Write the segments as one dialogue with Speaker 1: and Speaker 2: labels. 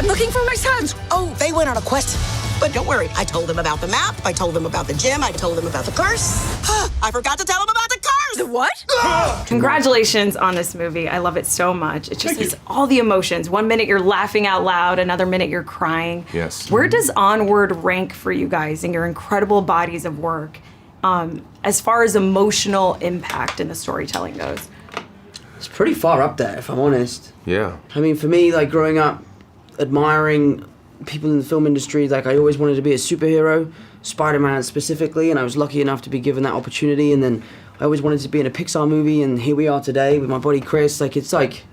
Speaker 1: I'm looking for my sons.
Speaker 2: Oh, they went on a quest. But don't worry, I told them about the map, I told them about the gym, I told them about the curse. I forgot to tell them about the curse!
Speaker 1: The what?
Speaker 3: Congratulations on this movie. I love it so much. It just has all the emotions. One minute you're laughing out loud, another minute you're crying.
Speaker 4: Yes.
Speaker 3: Where does Onward rank for you guys in your incredible bodies of work as far as emotional impact in the storytelling goes?
Speaker 5: It's pretty far up there, if I'm honest.
Speaker 4: Yeah.
Speaker 5: I mean, for me, like, growing up, admiring people in the film industry, like, I always wanted to be a superhero, Spider-Man specifically, and I was lucky enough to be given that opportunity, and then I always wanted to be in a Pixar movie, and here we are today with my buddy Chris. Like, it's like,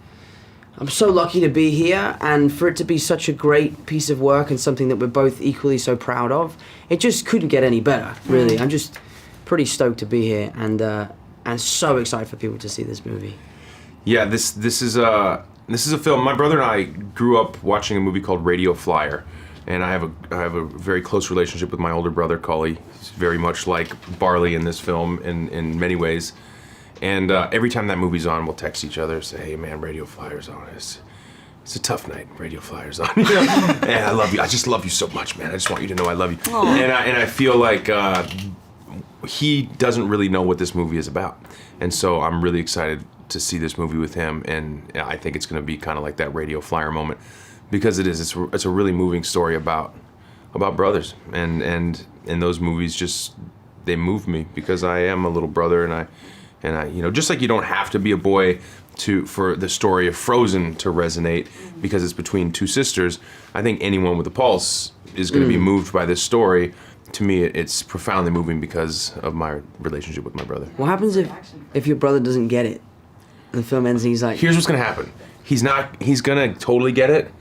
Speaker 5: I'm so lucky to be here, and for it to be such a great piece of work and something that we're both equally so proud of, it just couldn't get any better, really. I'm just pretty stoked to be here, and so excited for people to see this movie.
Speaker 4: Yeah, this is a film. My brother and I grew up watching a movie called Radio Flyer, and I have a very close relationship with my older brother Cully. He's very much like Barley in this film in many ways. And every time that movie's on, we'll text each other, say, "Hey man, Radio Flyer's on. It's a tough night. Radio Flyer's on." And I love you. I just love you so much, man. I just want you to know I love you. And I feel like he doesn't really know what this movie is about, and so I'm really excited to see this movie with him, and I think it's going to be kind of like that Radio Flyer moment, because it is. It's a really moving story about brothers, and those movies just, they move me because I am a little brother, and I you know, just like you don't have to be a boy for the story of Frozen to resonate because it's between two sisters. I think anyone with a pulse is going to be moved by this story. To me, it's profoundly moving because of my relationship with my brother.
Speaker 5: What happens if your brother doesn't get it? The film ends and he's like...
Speaker 4: Here's what's gonna happen. He's gonna totally get it,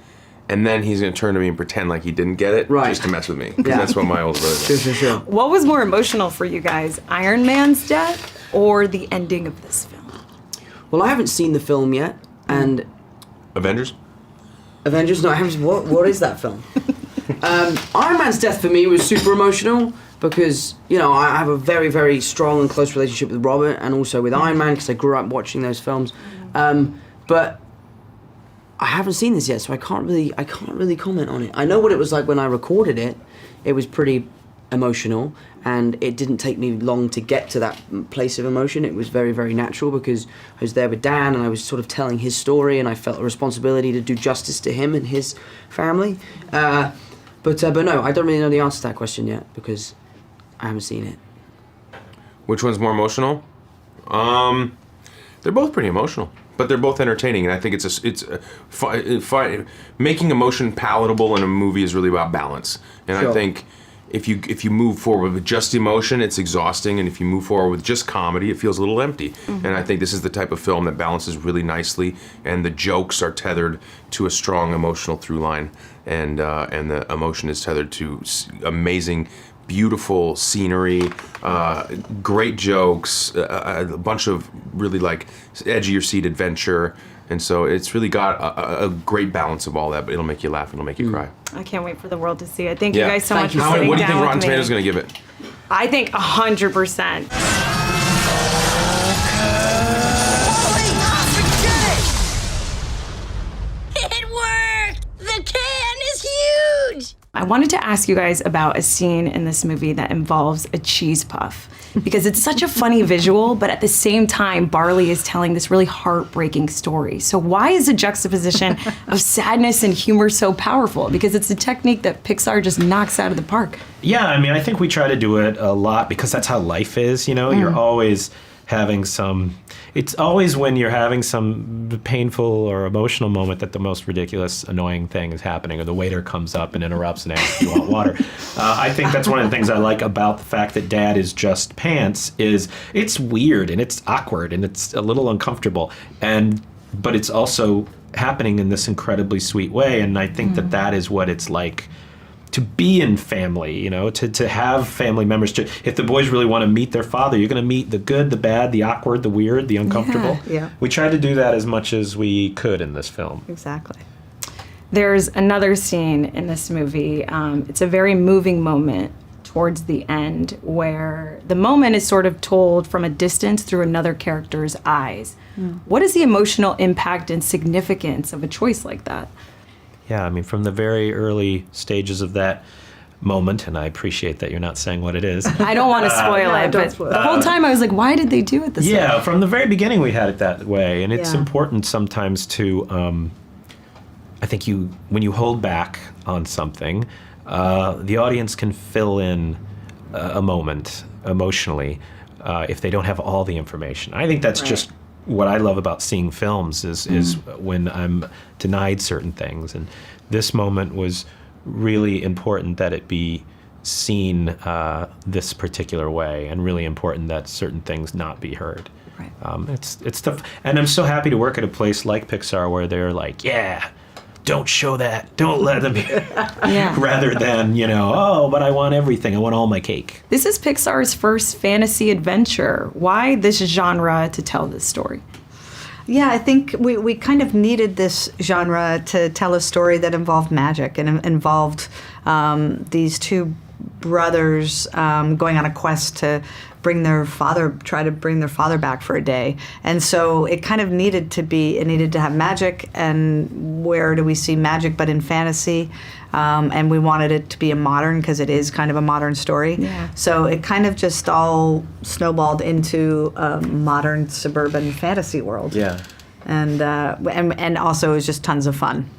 Speaker 4: and then he's gonna turn to me and pretend like he didn't get it, just to mess with me. Because that's what my older brother does.
Speaker 5: Sure.
Speaker 3: What was more emotional for you guys, Iron Man's death or the ending of this film?
Speaker 5: Well, I haven't seen the film yet, and...
Speaker 4: Avengers?
Speaker 5: No, I haven't... What is that film? Iron Man's death for me was super emotional, because, you know, I have a very, very strong and close relationship with Robert and also with Iron Man, because I grew up watching those films. But I haven't seen this yet, so I can't really comment on it. I know what it was like when I recorded it. It was pretty emotional, and it didn't take me long to get to that place of emotion. It was very, very natural, because I was there with Dan, and I was sort of telling his story, and I felt a responsibility to do justice to him and his family. But no, I don't really know the answer to that question yet, because I haven't seen it.
Speaker 4: Which one's more emotional? They're both pretty emotional, but they're both entertaining, and I think making emotion palatable in a movie is really about balance. And I think if you move forward with just emotion, it's exhausting, and if you move forward with just comedy, it feels a little empty. And I think this is the type of film that balances really nicely, and the jokes are tethered to a strong emotional through line, and the emotion is tethered to amazing, beautiful scenery, great jokes, a bunch of really like edge of your seat adventure, and so it's really got a great balance of all that. But it'll make you laugh, it'll make you cry.
Speaker 3: I can't wait for the world to see it. Thank you guys so much for
Speaker 4: What
Speaker 3: sitting
Speaker 4: do you think
Speaker 3: down
Speaker 4: Rotten
Speaker 3: with me.
Speaker 4: Tomatoes going to give it?
Speaker 3: I think 100%.
Speaker 1: It worked! The can is huge!
Speaker 3: I wanted to ask you guys about a scene in this movie that involves a cheese puff, because it's such a funny visual, but at the same time, Barley is telling this really heartbreaking story. So why is the juxtaposition of sadness and humor so powerful? Because it's a technique that Pixar just knocks out of the park.
Speaker 6: Yeah, I mean, I think we try to do it a lot because that's how life is, you know? You're always having some... It's always when you're having some painful or emotional moment that the most ridiculous, annoying thing is happening, or the waiter comes up and interrupts and asks if you want water. I think that's one of the things I like about the fact that Dad is just pants, is it's weird and it's awkward and it's a little uncomfortable, but it's also happening in this incredibly sweet way, and I think that is what it's like to be in family, you know, to have family members. If the boys really want to meet their father, you're going to meet the good, the bad, the awkward, the weird, the uncomfortable.
Speaker 3: Yeah.
Speaker 6: We tried to do that as much as we could in this film.
Speaker 3: Exactly. There's another scene in this movie. It's a very moving moment towards the end, where the moment is sort of told from a distance through another character's eyes. What is the emotional impact and significance of a choice like that?
Speaker 6: Yeah, I mean, from the very early stages of that moment, and I appreciate that you're not saying what it is.
Speaker 3: I don't want to spoil it, but the whole time I was like, why did they do it this way?
Speaker 6: Yeah, from the very beginning we had it that way, and it's
Speaker 7: Yeah.
Speaker 6: important sometimes to, I think when you hold back on something, the audience can fill in a moment emotionally if they don't have all the information. I think that's just what I love about seeing films is when I'm denied certain things, and this moment was really important that it be seen this particular way, and really important that certain things not be heard.
Speaker 3: Right.
Speaker 6: It's tough, and I'm so happy to work at a place like Pixar where they're like, yeah, don't show that, don't let them hear.
Speaker 3: Yeah.
Speaker 6: Rather than, oh, but I want everything, I want all my cake.
Speaker 3: This is Pixar's first fantasy adventure. Why this genre to tell this story?
Speaker 7: Yeah, I think we kind of needed this genre to tell a story that involved magic and involved these two brothers going on a quest to try to bring their father back for a day. And so it kind of needed to have magic, and where do we see magic but in fantasy? And we wanted it to be a modern, because it is kind of a modern story.
Speaker 3: Yeah.
Speaker 7: So it kind of just all snowballed into a modern suburban fantasy world.
Speaker 6: Yeah.
Speaker 7: And also it was just tons of fun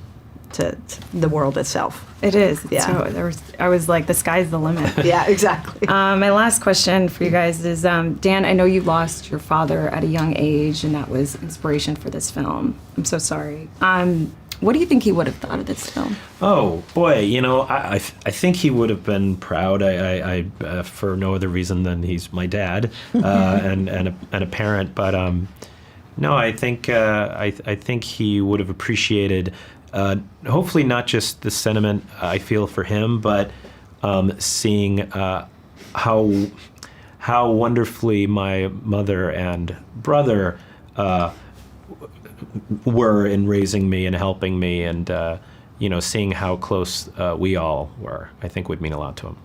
Speaker 7: to the world itself.
Speaker 3: It is.
Speaker 7: Yeah.
Speaker 3: So I was like, the sky's the limit.
Speaker 7: Yeah, exactly.
Speaker 3: My last question for you guys is, Dan, I know you lost your father at a young age, and that was inspiration for this film. I'm so sorry. What do you think he would have thought of this film?
Speaker 6: Oh boy, I think he would have been proud. I for no other reason than he's my dad and a parent. But no, I think he would have appreciated. Hopefully not just the sentiment I feel for him, but seeing how wonderfully my mother and brother were in raising me and helping me, and seeing how close we all were, I think would mean a lot to him.